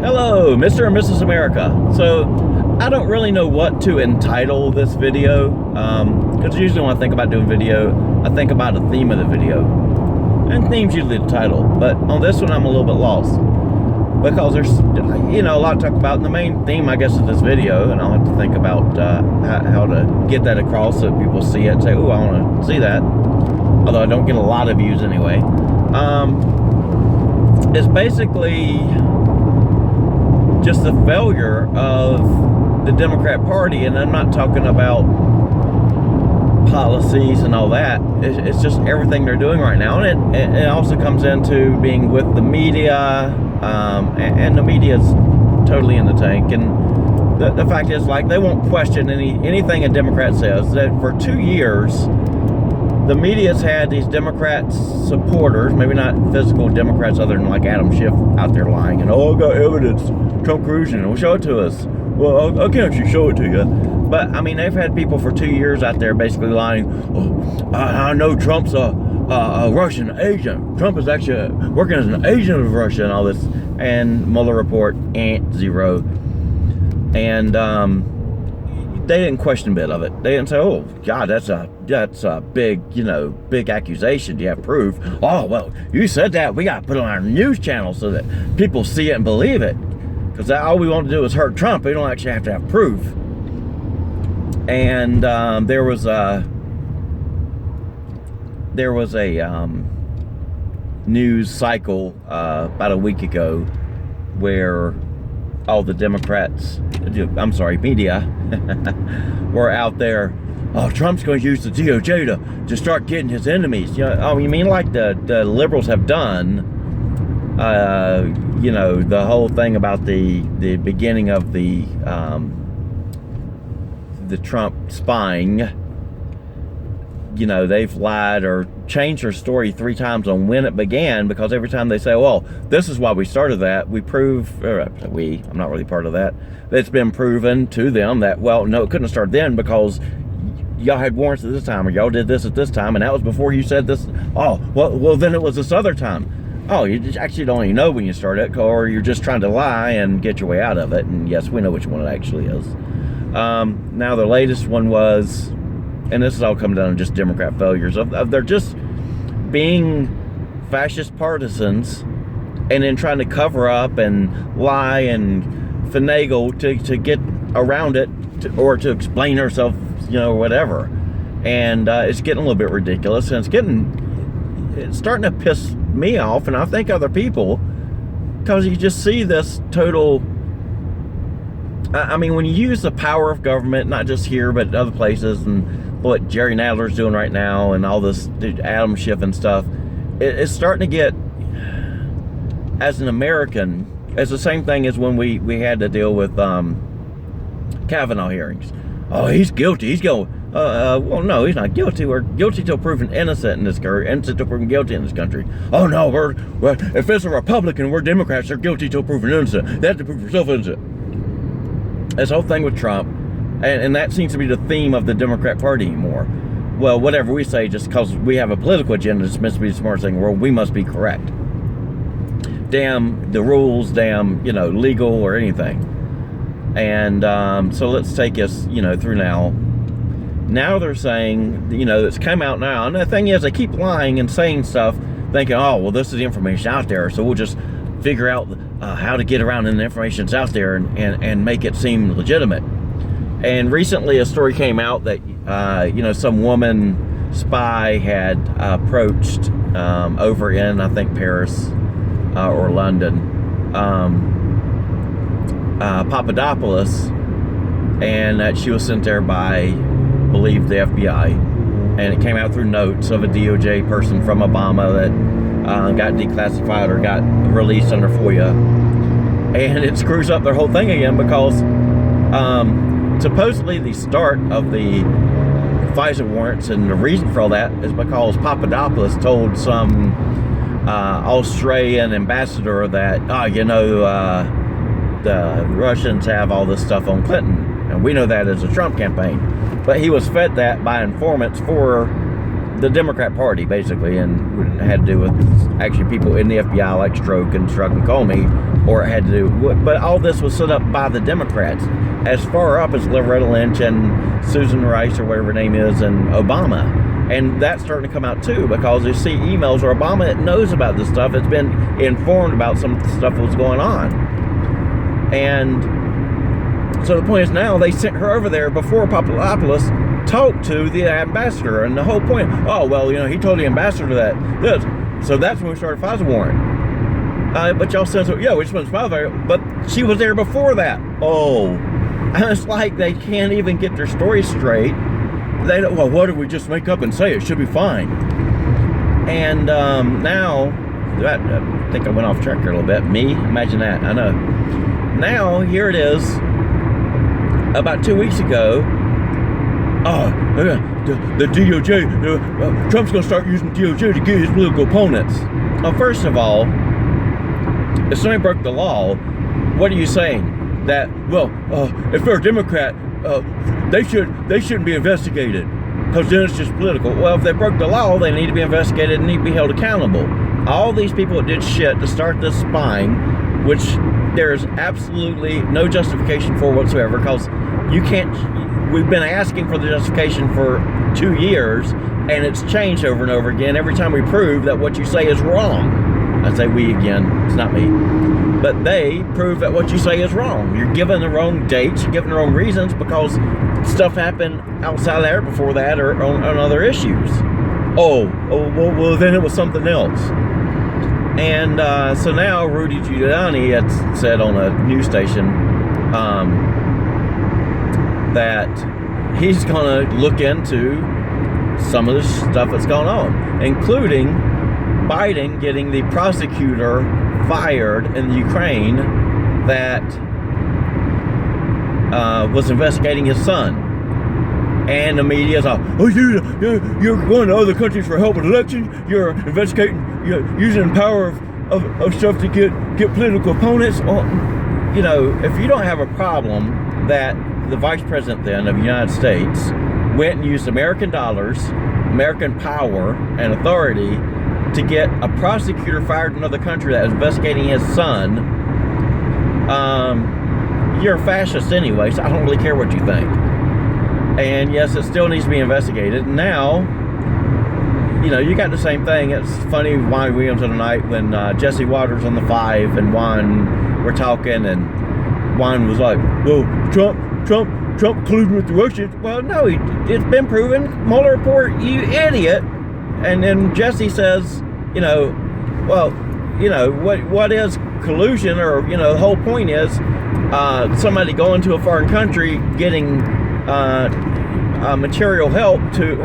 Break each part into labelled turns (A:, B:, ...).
A: Hello, Mr. and Mrs. America. So, I don't really know what to entitle this video, because usually when I think about doing video, I think about the theme of the video. And theme's usually the title, but on this one I'm a little bit lost. Because there's, a lot to talk about. And the main theme, I guess, of this video, and I'll have to think about how to get that across so people see it and say, oh, I want to see that. Although I don't get a lot of views anyway. It's basically just the failure of the Democrat Party, and I'm not talking about policies and all that. It's just everything they're doing right now, and it also comes into being with the media, and the media's totally in the tank. And the fact is, like, they won't question anything a Democrat says. That for 2 years, the media's had these Democrat supporters, maybe not physical Democrats other than like Adam Schiff, out there lying, and I got evidence, Trump collusion, well, show it to us. Well, I can't actually show it to you. But, I mean, they've had people for 2 years out there basically lying, oh, I know Trump's a Russian agent. Trump is actually working as an agent of Russia and all this. And Mueller report, zero. And, they didn't question a bit of it. They didn't say, oh, God, that's a big, big accusation. Do you have proof? Oh, well, you said that. We got to put it on our news channel so that people see it and believe it. Because all we want to do is hurt Trump. We don't actually have to have proof. And there was a news cycle about a week ago where all the Democrats, media, were out there. Oh, Trump's going to use the DOJ to start getting his enemies. You mean like the liberals have done? The whole thing about the beginning of the Trump spying. They've lied or changed their story 3 times on when it began, because every time they say, well, this is why we started that, I'm not really part of that, it's been proven to them that, well, no, it couldn't have started then because y'all had warrants at this time, or y'all did this at this time, and that was before you said this. Oh, well then it was this other time. Oh, you just actually don't even know when you started, or you're just trying to lie and get your way out of it. And yes, we know which one it actually is. Now the latest one was, and this is all coming down to just Democrat failures of they're just being fascist partisans, and then trying to cover up and lie and finagle to get around it, or to explain herself, whatever. And it's getting a little bit ridiculous, and it's starting to piss me off, and I think other people, because you just see this total. I mean, when you use the power of government, not just here but other places, and what Jerry Nadler's doing right now, and all this Adam Schiff and stuff, it's starting to get, as an American, it's the same thing as when we had to deal with Kavanaugh hearings. Oh, he's guilty. He's going. Well, no, he's not guilty. We're guilty till proven innocent in this country. Innocent till proven guilty in this country. Oh no, if it's a Republican, we're Democrats. They're guilty till proven innocent. They have to prove themselves innocent. This whole thing with Trump, and that seems to be the theme of the Democrat Party anymore. Well, whatever we say, just because we have a political agenda, it's meant to be the smartest thing in the world, we must be correct. Damn the rules, damn, legal or anything. And so let's take us, through now. Now they're saying, it's come out now. And the thing is, they keep lying and saying stuff, thinking, oh, well, this is the information out there, so we'll just figure out how to get around the information that's out there and make it seem legitimate. And recently a story came out that, some woman spy had approached over in, I think, Paris or London, Papadopoulos, and that she was sent there by, I believe, the FBI. And it came out through notes of a DOJ person from Obama that got declassified or got released under FOIA. And it screws up their whole thing again, because supposedly the start of the FISA warrants, and the reason for all that is because Papadopoulos told some Australian ambassador that, the Russians have all this stuff on Clinton, and we know that as a Trump campaign. But he was fed that by informants for the Democrat Party, basically, and it had to do with actually people in the FBI like Strzok and Comey, or it had to do, but all this was set up by the Democrats, as far up as Loretta Lynch and Susan Rice, or whatever her name is, and Obama. And that's starting to come out too, because you see emails where Obama knows about this stuff. It's been informed about some of the stuff that was going on. And so the point is, now they sent her over there before Papadopoulos talked to the ambassador. And the whole point, oh, well, he told the ambassador that this. So that's when we started FISA warrant. But y'all said, so, yeah, we just went to FISA, but she was there before that. Oh. And it's like they can't even get their story straight. They don't, well, what did we just make up and say? It should be fine. And now, I think I went off track here a little bit. Me? Imagine that. I know. Now, here it is. About 2 weeks ago, the DOJ, Trump's going to start using DOJ to get his political opponents. Now, first of all, if somebody broke the law, what are you saying? That, well, if they're a Democrat, they shouldn't be investigated, because then it's just political. Well, if they broke the law, they need to be investigated and need to be held accountable. All these people that did shit to start this spying, which there's absolutely no justification for whatsoever, because you can't. We've been asking for the justification for 2 years, and it's changed over and over again every time we prove that what you say is wrong. I say we again, it's not me. But they prove that what you say is wrong. You're given the wrong dates, you're given the wrong reasons, because stuff happened outside there before that, or on other issues. Well, then it was something else. And so now Rudy Giuliani had said on a news station that he's going to look into some of the stuff that's going on, including Biden getting the prosecutor fired in the Ukraine that was investigating his son. And the media's like, you're going to other countries for help with elections, you're investigating, you're using the power of stuff to get political opponents. Well, if you don't have a problem that the vice president then of the United States went and used American dollars, American power and authority to get a prosecutor fired in another country that was investigating his son, you're a fascist anyway, so I don't really care what you think. And yes, it still needs to be investigated. Now, you got the same thing. It's funny, Juan Williams the other night when Jesse Waters on the 5 and Juan were talking, and Juan was like, well, Trump colluded with the Russians. Well, no, it's been proven. Mueller report, you idiot. And then Jesse says, what is collusion? Or, the whole point is somebody going to a foreign country getting material help to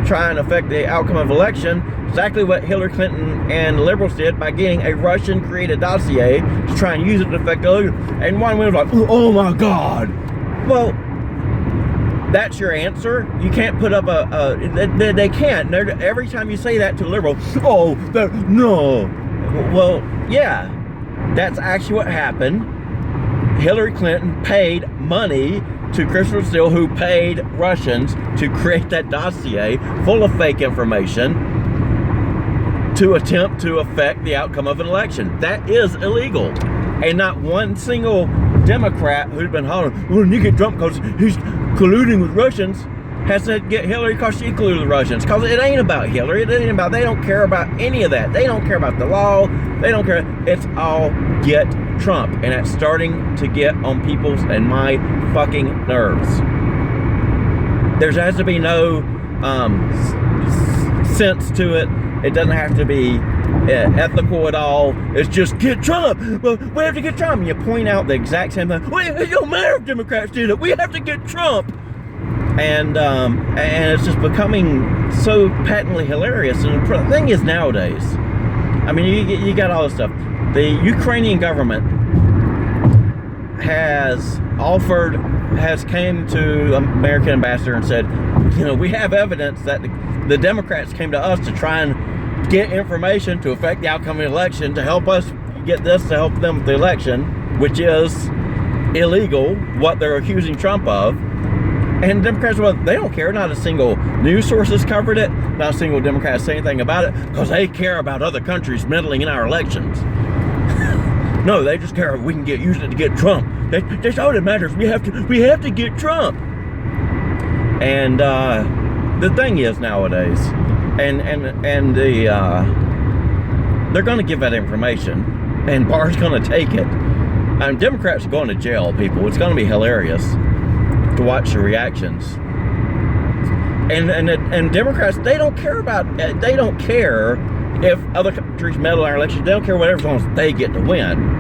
A: try and affect the outcome of election. Exactly what Hillary Clinton and the liberals did by getting a Russian-created dossier to try and use it to affect the election. And one was like, oh my God. Well, that's your answer. You can't put up they can't. Every time you say that to a liberal, no. Well, yeah, that's actually what happened. Hillary Clinton paid money to Christopher Steele, who paid Russians to create that dossier full of fake information to attempt to affect the outcome of an election. That is illegal. And not one single Democrat who's been hollering, well, you get Trump because he's colluding with Russians, has to get Hillary because she colluded with Russians. Because it ain't about Hillary. It ain't about, they don't care about any of that. They don't care about the law. They don't care. It's all get Trump. And it's starting to get on people's and my fucking nerves. There has to be no sense to it. It doesn't have to be ethical at all. It's just get Trump. Well, we have to get Trump. And you point out the exact same thing. Well, it don't matter if Democrats did it. We have to get Trump. And it's just becoming so patently hilarious. And the thing is, nowadays, I mean, you got all this stuff. The Ukrainian government has came to American ambassador and said, we have evidence that the Democrats came to us to try and get information to affect the outcome of the election, to help us get this, to help them with the election, which is illegal, what they're accusing Trump of. And Democrats, well, they don't care. Not a single news source has covered it. Not a single Democrat say anything about it because they care about other countries meddling in our elections. No, they just care if we can use it to get Trump. That's all that matters. We have to get Trump. And the thing is nowadays, and they're going to give that information, and Barr's going to take it. Democrats are going to jail, people. It's going to be hilarious to watch the reactions. And Democrats, they don't care if other countries meddle in our elections. They don't care whatever, as long as they get to win.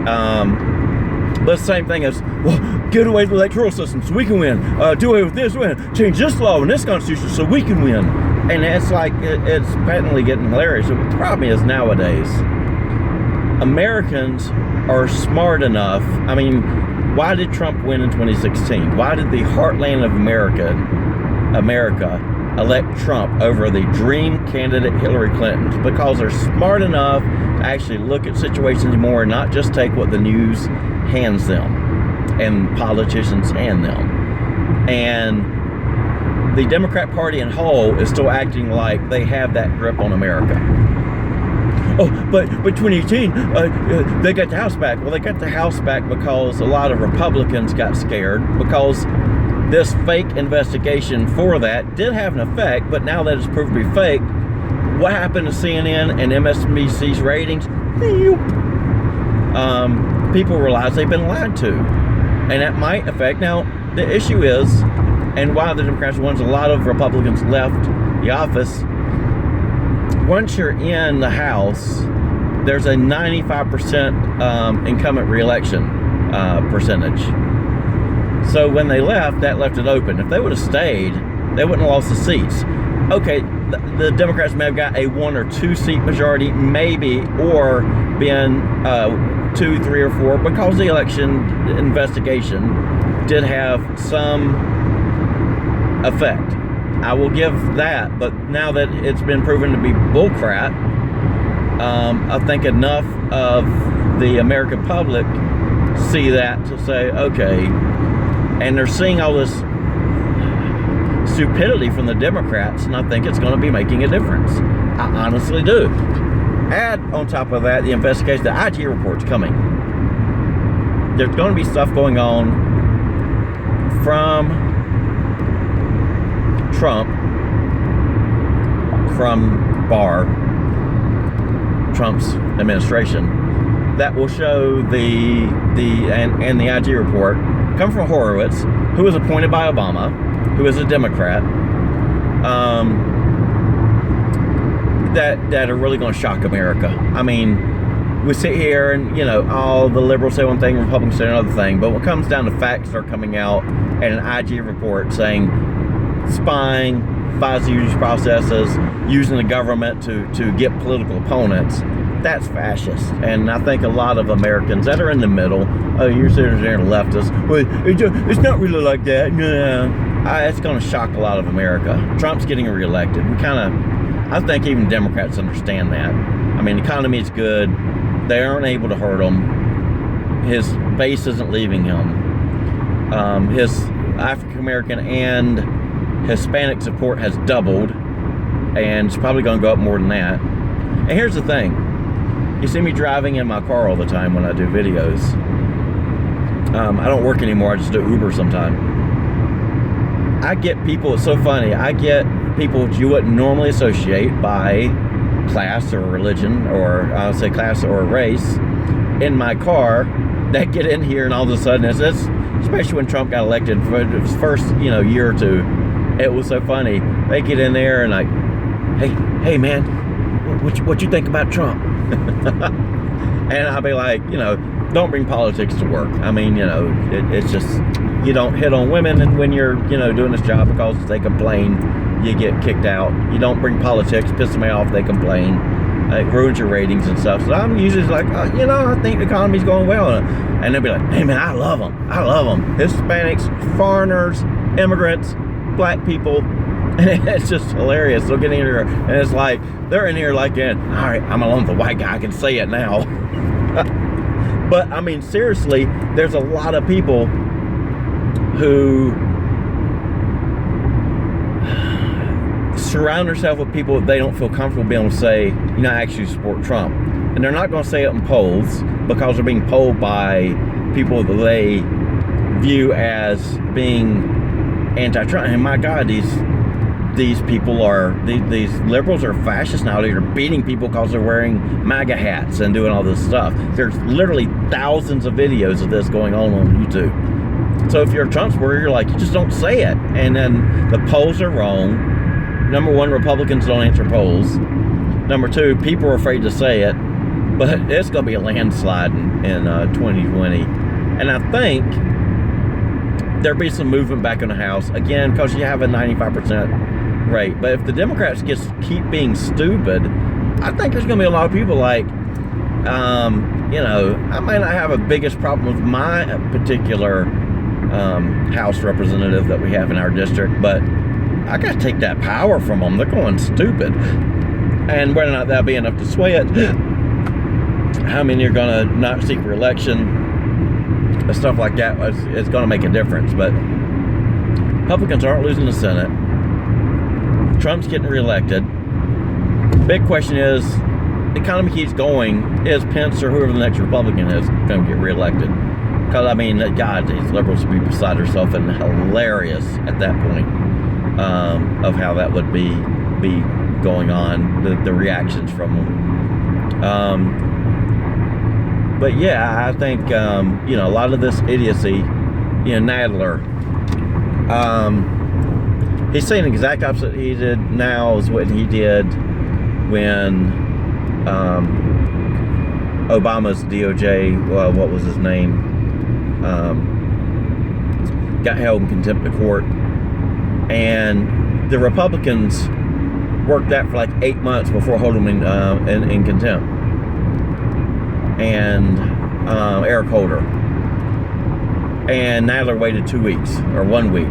A: But the same thing as, well, get away with the electoral system so we can win. Do away with this, win. Change this law and this constitution so we can win. And it's like, it's patently getting hilarious. So the problem is nowadays, Americans are smart enough. I mean, why did Trump win in 2016? Why did the heartland of America elect Trump over the dream candidate Hillary Clinton? Because they're smart enough to actually look at situations more and not just take what the news hands them and politicians hand them. And the Democrat Party in whole is still acting like they have that grip on America. Oh, but 2018, they got the House back. Well, they got the House back because a lot of Republicans got scared because this fake investigation for that did have an effect, but now that it's proved to be fake, what happened to CNN and MSNBC's ratings? People realize they've been lied to, and that might affect. Now, the issue is, and why the Democrats won, a lot of Republicans left the office. Once you're in the House, there's a 95% incumbent reelection percentage. So when they left, that left it open. If they would have stayed, they wouldn't have lost the seats. Okay, the Democrats may have got a 1 or 2 seat majority, maybe, or been 2, 3, or 4, because the election investigation did have some effect. I will give that, but now that it's been proven to be bullcrap, I think enough of the American public see that to say, okay, and they're seeing all this stupidity from the Democrats, and I think it's going to be making a difference. I honestly do. Add on top of that the investigation, the IG report's coming. There's going to be stuff going on from Trump, from Barr, Trump's administration, that will show the IG report come from Horowitz, who was appointed by Obama, who is a Democrat, that are really going to shock America. I mean, we sit here and, all the liberals say one thing, Republicans say another thing, but when it comes down to facts that are coming out and an IG report saying spying, FISA processes, using the government to get political opponents, that's fascist. And I think a lot of Americans that are in the middle, you're sitting there and leftists, well, it's not really like that. No, it's going to shock a lot of America. Trump's getting reelected. I think even Democrats understand that. I mean, the economy is good. They aren't able to hurt him. His base isn't leaving him. His African American and Hispanic support has doubled, and it's probably going to go up more than that. And here's the thing. You see me driving in my car all the time when I do videos. I don't work anymore. I just do Uber sometimes. I get people, it's so funny, I get people you wouldn't normally associate by class or religion, or I would say class or race, in my car that get in here, and all of a sudden, it's especially when Trump got elected for his first year or two, it was so funny. They get in there and like, hey man, what you think about Trump? And I'll be like, don't bring politics to work. I mean, it's just, you don't hit on women, and when you're, doing this job, because they complain, you get kicked out. You don't bring politics, piss them off, they complain. It ruins your ratings and stuff. So I'm usually like, I think the economy's going well. And they'll be like, hey man, I love them. Hispanics, foreigners, immigrants, black people. And it's just hilarious. They'll get in here, and it's like, they're in here like, all right, I'm alone with the white guy, I can say it now. But I mean, seriously, there's a lot of people who surround themselves with people that they don't feel comfortable being able to say, I actually support Trump. And they're not going to say it in polls because they're being polled by people that they view as being anti-Trump. And my God, these people these liberals are fascists now. They're beating people because they're wearing MAGA hats and doing all this stuff. There's literally thousands of videos of this going on YouTube. So if you're a Trump supporter, you're like, you just don't say it. And then the polls are wrong. Number one, Republicans don't answer polls. Number two, people are afraid to say it. But it's going to be a landslide in 2020. And I think there'll be some movement back in the House. Again, because you have a 95% rate. But if the Democrats just keep being stupid, I think there's going to be a lot of people like, I may not have a biggest problem with my particular House representative that we have in our district, but I got to take that power from them. They're going stupid. And whether or not that'll be enough to sway it, how many are going to not seek re-election, stuff like that, is going to make a difference. But Republicans aren't losing the Senate. Trump's getting re-elected. Big question is, the economy keeps going, is Pence or whoever the next Republican is going to get re-elected? Because, God, these liberals would be beside themselves and hilarious at that point of how that would be going on, the reactions from them. But yeah, I think, a lot of this idiocy, Nadler, he's saying the exact opposite he did now is what he did when Obama's DOJ, what was his name, got held in contempt of court. And the Republicans worked that for like 8 months before holding him in contempt. And Eric Holder. And Nadler waited 2 weeks or 1 week.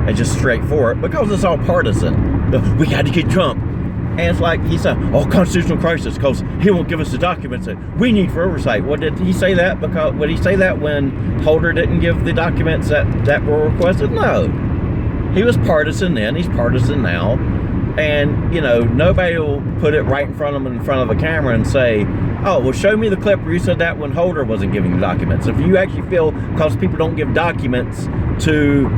A: And just straightforward, because it's all partisan. We got to get Trump. And it's like he said, constitutional crisis, because he won't give us the documents that we need for oversight. Well, did he say that? Would he say that when Holder didn't give the documents that were requested? No. He was partisan then. He's partisan now. And, nobody will put it right in front of him in front of a camera and say, show me the clip where you said that when Holder wasn't giving the documents. If you actually feel, because people don't give documents to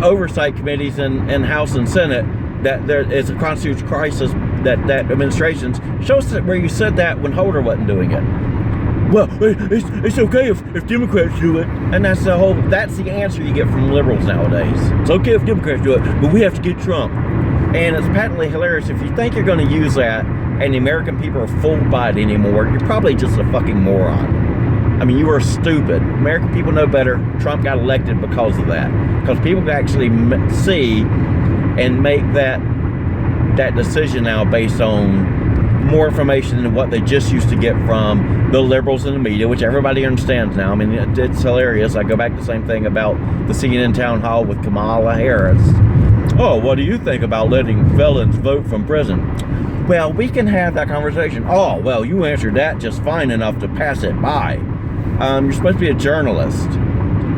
A: oversight committees in House and Senate, that there is a constitutional crisis that administrations, show us where you said that when Holder wasn't doing it. Well, it's okay if Democrats do it. And that's the answer you get from liberals nowadays. It's okay if Democrats do it, but we have to get Trump. And it's patently hilarious. If you think you're going to use that and the American people are fooled by it anymore, you're probably just a fucking moron. You are stupid. American people know better. Trump got elected because of that. Because people can actually see and make that decision now based on more information than what they just used to get from the liberals in the media, which everybody understands now. It's hilarious. I go back to the same thing about the CNN town hall with Kamala Harris. What do you think about letting felons vote from prison? Well, we can have that conversation. You answered that just fine enough to pass it by. You're supposed to be a journalist.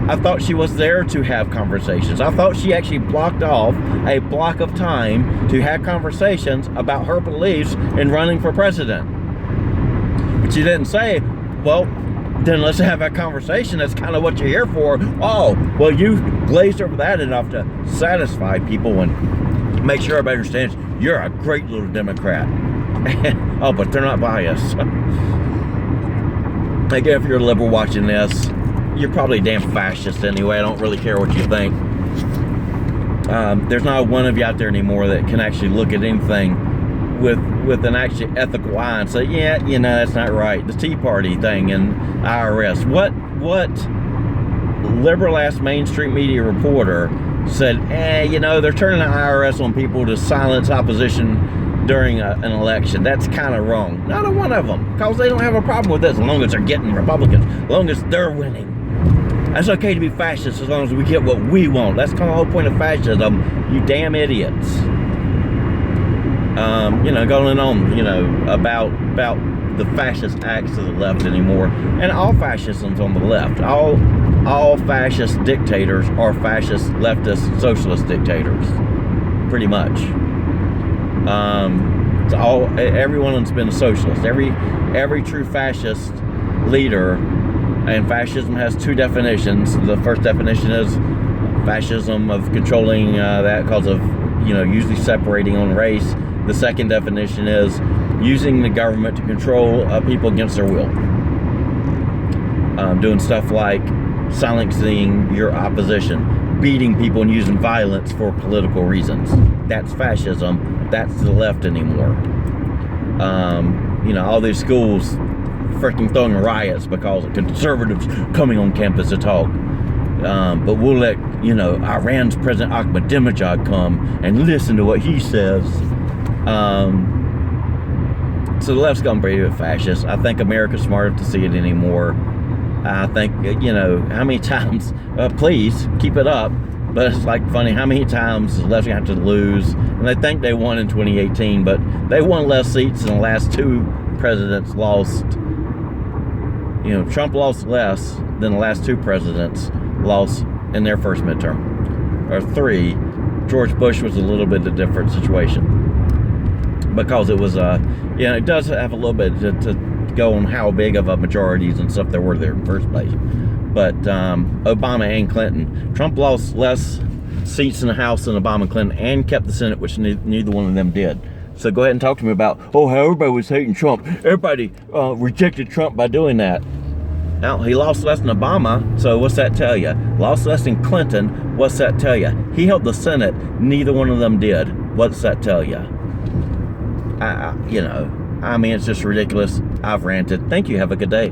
A: I thought she was there to have conversations. I thought she actually blocked off a block of time to have conversations about her beliefs in running for president. But she didn't say, then let's have a conversation. That's kind of what you're here for. You glazed over that enough to satisfy people and make sure everybody understands you're a great little Democrat. But they're not biased. If you're a liberal watching this, you're probably a damn fascist anyway. I don't really care what you think. There's not one of you out there anymore that can actually look at anything with an actually ethical eye and say, that's not right. The Tea Party thing and IRS. What liberal-ass mainstream media reporter said, they're turning the IRS on people to silence opposition during an election. That's kind of wrong. Not a one of them, because they don't have a problem with this as long as they're getting Republicans, as long as they're winning. That's okay to be fascist as long as we get what we want. That's kind of the whole point of fascism, you damn idiots. Going on, about the fascist acts to the left anymore. And all fascism's on the left. All fascist dictators are fascist, leftist, socialist dictators. pretty much. Everyone's been a socialist. Every true fascist leader, and fascism has two definitions. The first definition is fascism of controlling that cause of, usually separating on race. The second definition is using the government to control people against their will. Doing stuff like silencing your opposition, beating people and using violence for political reasons. That's fascism. That's the left anymore. All these schools freaking throwing riots because of conservatives coming on campus to talk. But we'll let, Iran's President Ahmadinejad come and listen to what he says. So the left's gone pretty fascist. I think America's smart enough to see it anymore. I think, how many times, please keep it up, but it's like funny how many times the left's going to have to lose. And they think they won in 2018, but they won less seats than the last two presidents lost. Trump lost less than the last two presidents lost in their first midterm. Or three. George Bush was a little bit of a different situation. Because it was, it does have a little bit to go on how big of a majorities and stuff there were there in the first place. But Obama and Clinton, Trump lost less seats in the House than Obama and Clinton, and kept the Senate, which neither one of them did. So go ahead and talk to me about, how everybody was hating Trump. Everybody rejected Trump by doing that. Now, he lost less than Obama, so what's that tell you? Lost less than Clinton, what's that tell you? He held the Senate, neither one of them did. What's that tell you? It's just ridiculous. I've ranted. Thank you. Have a good day.